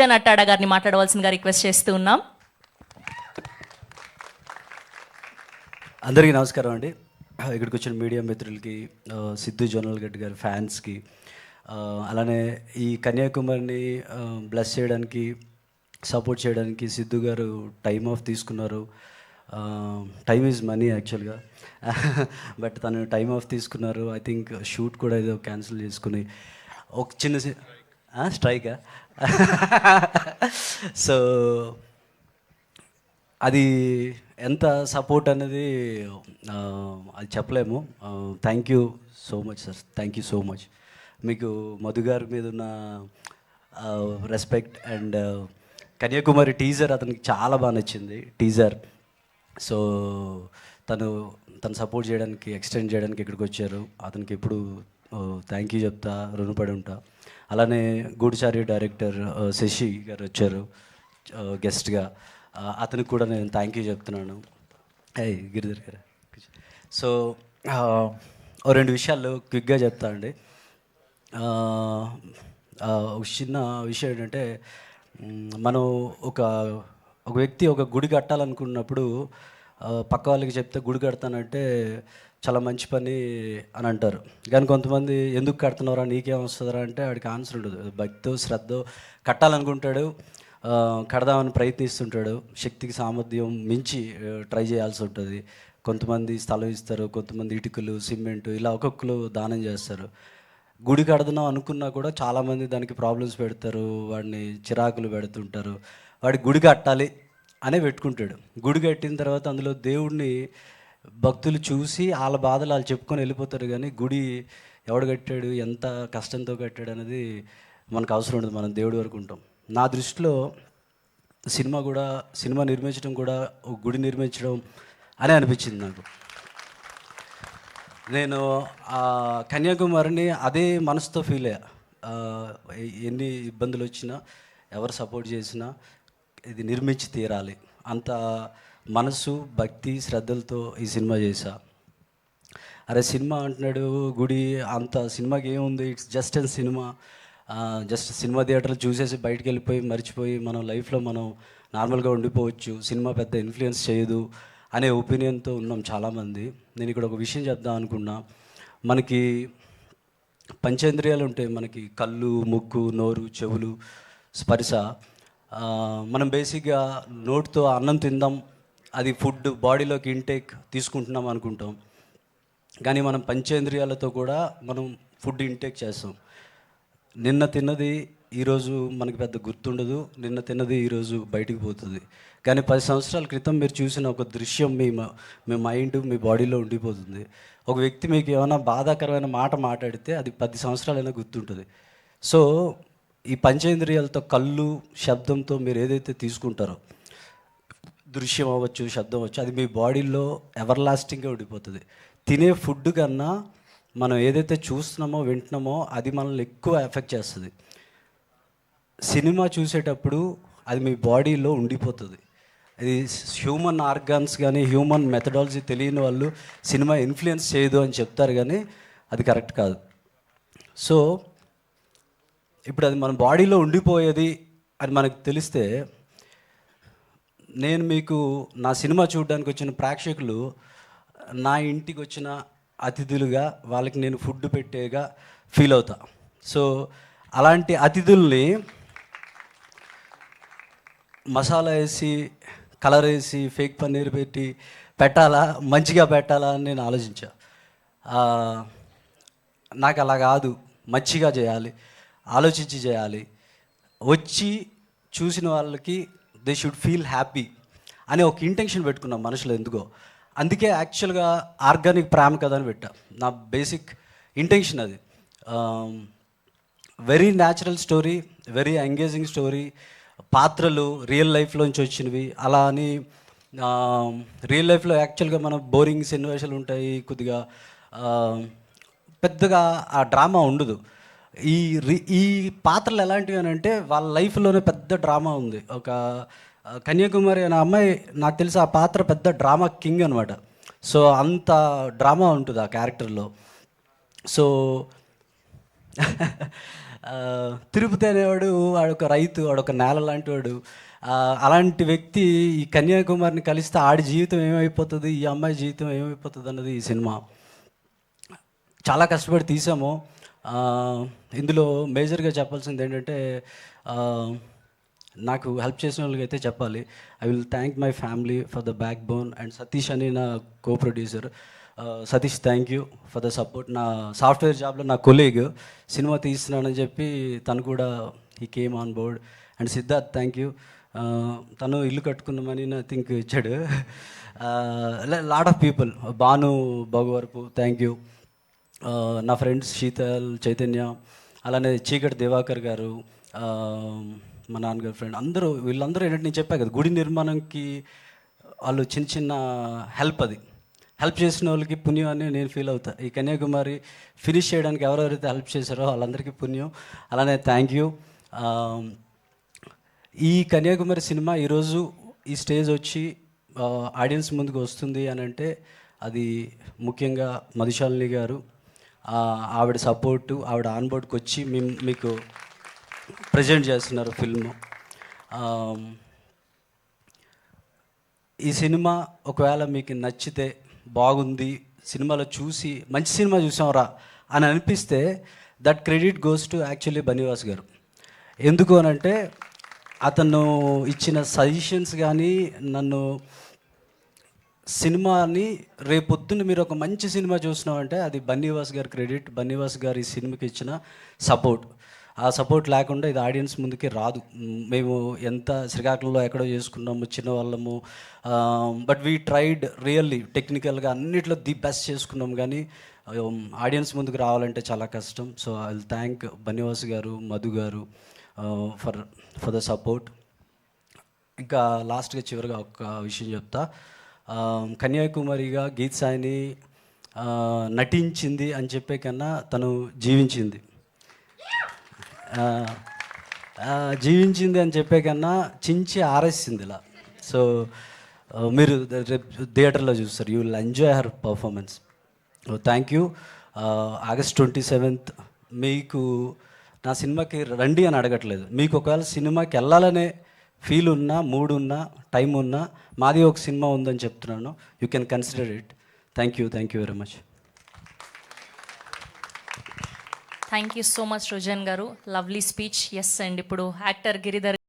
నట్టాడ గారిని మాట్లాడవలసిందిగా రిక్వెస్ట్ చేస్తూ ఉన్నాం. అందరికీ నమస్కారం అండి. ఇక్కడికి వచ్చిన మీడియా మిత్రులకి, సిద్ధు జోనల్ గడ్డి గారి ఫ్యాన్స్కి, అలానే ఈ కన్యాకుమారిని బ్లెస్ చేయడానికి, సపోర్ట్ చేయడానికి సిద్ధు గారు టైం ఆఫ్ తీసుకున్నారు. టైమ్ ఈజ్ మనీ యాక్చువల్గా, బట్ తను టైం ఆఫ్ తీసుకున్నారు. ఐ థింక్ షూట్ కూడా ఏదో క్యాన్సిల్ చేసుకుని ఒక చిన్న స్ట్రైకా. సో అది ఎంత సపోర్ట్ అనేది అది చెప్పలేము. Thank you so much sir, thank you so much. మీకు మధు గారి మీద ఉన్న రెస్పెక్ట్ అండ్ కన్యాకుమారి టీజర్ అతనికి చాలా బాగా నచ్చింది టీజర్. సో తను సపోర్ట్ చేయడానికి, ఎక్స్టెండ్ చేయడానికి ఇక్కడికి వచ్చారు. అతనికి ఎప్పుడు థ్యాంక్ యూ చెప్తా, రుణపడి ఉంటా. అలానే గూఢచారి డైరెక్టర్ శశి గారు వచ్చారు గెస్ట్గా, అతనికి కూడా నేను థ్యాంక్ యూ చెప్తున్నాను. గిరిధర్ గారు. సో రెండు విషయాలు క్విక్గా చెప్తా అండి. చిన్న విషయం ఏంటంటే, మనం ఒక వ్యక్తి ఒక గుడి కట్టాలనుకున్నప్పుడు పక్క వాళ్ళకి చెప్తే గుడి కడతానంటే చాలా మంచి పని అని అంటారు. కానీ కొంతమంది ఎందుకు కడుతున్నారా, నీకేం వస్తుందా అంటే వాడికి ఆన్సర్ ఉండదు. భక్తితో శ్రద్ధ కట్టాలనుకుంటాడు, కడదామని ప్రయత్నిస్తుంటాడు. శక్తికి సామర్థ్యం మించి ట్రై చేయాల్సి ఉంటుంది. కొంతమంది స్థలం ఇస్తారు, కొంతమంది ఇటుకలు, సిమెంటు, ఇలా ఒక్కొక్కరు దానం చేస్తారు. గుడి కడదాం అనుకున్నా కూడా చాలామంది దానికి ప్రాబ్లమ్స్ పెడతారు, వాడిని చిరాకులు పెడుతుంటారు. వాడి గుడి కట్టాలి అనే పెట్టుకుంటాడు. గుడి కట్టిన తర్వాత అందులో దేవుడిని భక్తులు చూసి వాళ్ళ బాధలు వాళ్ళు చెప్పుకొని వెళ్ళిపోతారు. కానీ గుడి ఎవడు కట్టాడు, ఎంత కష్టంతో కట్టాడు అనేది మనకు అవసరం ఉండదు. మనం దేవుడి వరకు ఉంటాం. నా దృష్టిలో సినిమా నిర్మించడం కూడా ఒక గుడి నిర్మించడం అనే అనిపించింది నాకు. నేను కన్యాకుమారిని అదే మనసుతో ఫీల్ అయ్యా. ఎన్ని ఇబ్బందులు వచ్చినా, ఎవరు సపోర్ట్ చేసినా ఇది నిర్మించి తీరాలి, అంత మనసు, భక్తి, శ్రద్ధలతో ఈ సినిమా చేశా. అరే సినిమా అంటున్నాడు, గుడి, అంత సినిమాకి ఏముంది, it's just N cinema, just cinema థియేటర్లు చూసేసి బయటికి వెళ్ళిపోయి మర్చిపోయి మనం లైఫ్లో మనం నార్మల్గా ఉండిపోవచ్చు, సినిమా పెద్ద ఇన్ఫ్లుయెన్స్ చేయదు అనే ఒపీనియన్తో ఉన్నాం చాలామంది. నేను ఇక్కడ ఒక విషయం చెప్దాం అనుకున్నా. మనకి పంచేంద్రియాలు ఉంటాయి, మనకి కళ్ళు, ముక్కు, నోరు, చెవులు, స్పర్శ. మనం బేసిక్గా నోటితో అన్నం తిందాం, అది ఫుడ్ బాడీలోకి ఇంటేక్ తీసుకుంటున్నాం అనుకుంటాం. కానీ మనం పంచేంద్రియాలతో కూడా మనం ఫుడ్ ఇంటేక్ చేస్తాం. నిన్న తిన్నది ఈరోజు మనకి పెద్ద గుర్తుండదు, నిన్న తిన్నది ఈరోజు బయటికి పోతుంది. కానీ 10 సంవత్సరాల క్రితం మీరు చూసిన ఒక దృశ్యం మీ మైండ్, మీ బాడీలో ఉండిపోతుంది. ఒక వ్యక్తి మీకు ఏమైనా బాధాకరమైన మాట మాట్లాడితే అది 10 సంవత్సరాలైనా గుర్తుంటుంది. సో ఈ పంచేంద్రియాలతో, కళ్ళు, శబ్దంతో మీరు ఏదైతే తీసుకుంటారో, దృశ్యం అవ్వచ్చు, శబ్దం అవ్వచ్చు, అది మీ బాడీలో ఎవర్ లాస్టింగ్గా ఉండిపోతుంది. తినే ఫుడ్ కన్నా మనం ఏదైతే చూస్తున్నామో, వింటున్నామో అది మనల్ని ఎక్కువ ఎఫెక్ట్ చేస్తుంది. సినిమా చూసేటప్పుడు అది మీ బాడీలో ఉండిపోతుంది. అది హ్యూమన్ ఆర్గాన్స్ కానీ, హ్యూమన్ మెథడాలజీ తెలియని వాళ్ళు సినిమా ఇన్ఫ్లుయెన్స్ చేయదు అని చెప్తారు, కానీ అది కరెక్ట్ కాదు. సో ఇప్పుడు అది మన బాడీలో ఉండిపోయేది అని మనకు తెలిస్తే, నేను మీకు నా సినిమా చూడడానికి వచ్చిన ప్రేక్షకులు నా ఇంటికి వచ్చిన అతిథులుగా, వాళ్ళకి నేను ఫుడ్ పెట్టేగా ఫీల్ అవుతా. సో అలాంటి అతిథుల్ని మసాలా వేసి, కలర్ వేసి, ఫేక్ పన్నీర్ పెట్టి పెట్టాలా, మంచిగా పెట్టాలా అని నేను ఆలోచించా. నాకు అలా కాదు, మంచిగా చేయాలి, ఆలోచించి చేయాలి. వచ్చి చూసిన వాళ్ళకి దే షుడ్ ఫీల్ హ్యాపీ అనే ఒక ఇంటెన్షన్ పెట్టుకున్నాం మనుషులు ఎందుకో. అందుకే యాక్చువల్గా ఆర్గానిక్ ప్రేమ కథ అని పెట్టా. నా బేసిక్ ఇంటెన్షన్ అది. Very natural story, very engaging story. పాత్రలు రియల్ లైఫ్లోంచి వచ్చినవి. అలా అని రియల్ లైఫ్లో యాక్చువల్గా మన బోరింగ్ సన్నివేశాలు ఉంటాయి, కొద్దిగా పెద్దగా ఆ డ్రామా ఉండదు. ఈ పాత్రలు ఎలాంటివి అని అంటే, వాళ్ళ లైఫ్లోనే పెద్ద డ్రామా ఉంది. ఒక కన్యాకుమారి అనే అమ్మాయి, నాకు తెలిసి ఆ పాత్ర పెద్ద డ్రామా కింగ్ అనమాట. సో అంత డ్రామా ఉంటుంది ఆ క్యారెక్టర్లో. సో తిరుపతి అనేవాడు వాడొక రైతు, వాడొక నేల లాంటి వాడు. అలాంటి వ్యక్తి ఈ కన్యాకుమారిని కలిస్తే ఆడి జీవితం ఏమైపోతుంది, ఈ అమ్మాయి జీవితం ఏమైపోతుంది అన్నది ఈ సినిమా. చాలా కష్టపడి తీసాము. ఇందులో మేజర్గా చెప్పాల్సింది ఏంటంటే, నాకు హెల్ప్ చేసిన వాళ్ళకైతే చెప్పాలి. I will thank my family for the back and Satish అని నా co producer. Satish, thank you for the support. నా సాఫ్ట్వేర్ జాబ్లో నా కొలీగ్ సినిమా తీస్తున్నానని చెప్పి తను కూడా he came on board. And Siddharth, thank you. తను ఇల్లు కట్టుకున్నామని నా థింక్ ఇచ్చాడు. Lot of people, Bhanu Bhagavarapu, thank you. నా ఫ్రెండ్స్ శీతల్, చైతన్య, అలానే చీకటి దివాకర్ గారు, మా నాన్నగారు ఫ్రెండ్ అందరూ, వీళ్ళందరూ ఏంటంటే నేను చెప్పాను కదా, గుడి నిర్మాణంకి వాళ్ళు చిన్న చిన్న హెల్ప్ చేసిన వాళ్ళకి పుణ్యం అని నేను ఫీల్ అవుతా. ఈ కన్యాకుమారి ఫినిష్ చేయడానికి ఎవరెవరైతే హెల్ప్ చేశారో వాళ్ళందరికీ పుణ్యం. అలానే థ్యాంక్ యూ. ఈ కన్యాకుమారి సినిమా ఈరోజు ఈ స్టేజ్ వచ్చి ఆడియన్స్ ముందుకు వస్తుంది అని అంటే అది ముఖ్యంగా మధుశాలిని గారు, ఆవిడ సపోర్టు, ఆవిడ ఆన్బోర్డ్కి వచ్చి మీకు ప్రజెంట్ చేస్తున్నారు ఫిల్ము. ఈ సినిమా ఒకవేళ మీకు నచ్చితే, బాగుంది, సినిమాలో చూసి మంచి సినిమా చూసాంరా అని అనిపిస్తే that credit goes to actually Bunny Vas గారు. ఎందుకు అనంటే అతను ఇచ్చిన సజెషన్స్ కానీ నన్ను సినిమాని రేపొద్దున మీరు ఒక మంచి సినిమా చూసినామంటే అది బన్నీవాస్ గారి క్రెడిట్. బన్నీవాస్ గారు ఈ సినిమాకి ఇచ్చిన సపోర్ట్, ఆ సపోర్ట్ లేకుండా ఇది ఆడియన్స్ ముందుకి రాదు. మేము ఎంత శ్రీకాకుళంలో ఎక్కడో చేసుకున్నాము, చిన్న వాళ్ళము, బట్ వీ ట్రైడ్ రియల్లీ టెక్నికల్గా అన్నిట్లో ది బెస్ట్ చేసుకున్నాం, కానీ ఆడియన్స్ ముందుకు రావాలంటే చాలా కష్టం. So I will thank Bunny Vas గారు, మధు గారు ఫర్ ద సపోర్ట్. ఇంకా లాస్ట్గా చివరిగా ఒక విషయం చెప్తా. కన్యాకుమారిగా గీత్ సాయిని నటించింది అని చెప్పే కన్నా తను జీవించింది అని చెప్పే కన్నా చించి ఆరేసింది ఇలా. సో మీరు రేపు థియేటర్లో చూస్తారు, you will enjoy her performance. Thank you. August 27th మీకు నా సినిమాకి రండి అని అడగట్లేదు, మీకు ఒకవేళ సినిమాకి వెళ్ళాలనే ఫీల్ ఉన్నా, మూడ్ ఉన్నా, టైం ఉన్నా, మాది ఒక సినిమా ఉందని చెప్తున్నాను. You can consider it. Thank you very much. Thank you so much Rujan garu, lovely speech. Yes, and ఇప్పుడు యాక్టర్ గిరిధర్